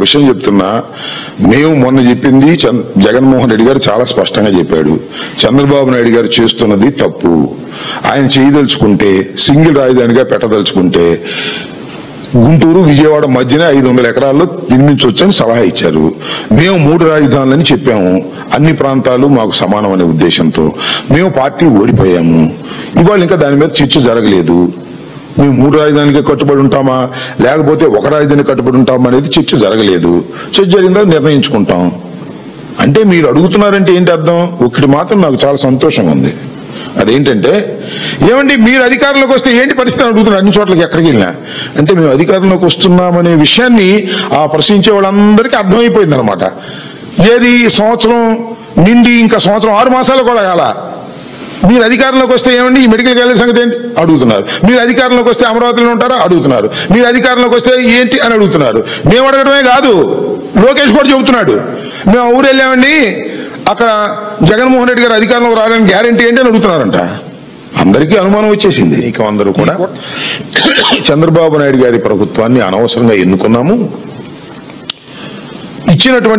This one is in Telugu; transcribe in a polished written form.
విషయం చెప్తున్నా, మేము మొన్న చెప్పింది జగన్మోహన్ రెడ్డి గారు చాలా స్పష్టంగా చెప్పాడు. చంద్రబాబు నాయుడు గారు చేస్తున్నది తప్పు. ఆయన చేయదలుచుకుంటే సింగిల్ రాజధానిగా పెట్టదలుచుకుంటే గుంటూరు విజయవాడ మధ్యనే 500 ఎకరాల్లో నిర్మించవచ్చని సలహా ఇచ్చారు. మేము 3 రాజధానులని చెప్పాము. అన్ని ప్రాంతాలు మాకు సమానం అనే ఉద్దేశంతో మేము పార్టీ ఓడిపోయాము. ఇవాళ ఇంకా దాని మీద చర్చ జరగలేదు. మేము 3 రాజధానికి కట్టుబడి ఉంటామా లేకపోతే ఒక రాజధాని కట్టుబడి ఉంటామా అనేది చర్చ జరగలేదు. చర్చ జరిగిందా నిర్ణయించుకుంటాం అంటే మీరు అడుగుతున్నారంటే ఏంటి అర్థం? ఒకటి మాత్రం నాకు చాలా సంతోషంగా ఉంది. అదేంటంటే, ఏమండి మీరు అధికారంలోకి వస్తే ఏంటి పరిస్థితి అడుగుతున్నారు అన్ని చోట్లకి ఎక్కడికి వెళ్ళినా. అంటే మేము అధికారంలోకి వస్తున్నామనే విషయాన్ని ఆ ప్రశ్నించే వాళ్ళందరికీ అర్థమైపోయింది అనమాట. ఏది సంవత్సరం నిండి ఇంకా సంవత్సరం 6 మాసాలు కూడా కాల మీరు అధికారంలోకి వస్తే ఏమండి ఈ మెడికల్ కాలేజ్ సంగతి ఏంటి అడుగుతున్నారు. మీరు అధికారంలోకి వస్తే అమరావతిలో ఉంటారా అడుగుతున్నారు. మీరు అధికారంలోకి వస్తే ఏంటి అని అడుగుతున్నారు. మేము అడగడమే కాదు, లోకేష్ కూడా చెబుతున్నాడు. మేము ఊరు వెళ్ళామండి, అక్కడ జగన్మోహన్ రెడ్డి గారు అధికారంలోకి రావడానికి గ్యారెంటీ ఏంటి అని అడుగుతున్నారంట. అందరికీ అనుమానం వచ్చేసింది. ఇక అందరూ కూడా చంద్రబాబు నాయుడు గారి ప్రభుత్వాన్ని అనవసరంగా ఎన్నుకున్నాము. ఇచ్చినటువంటి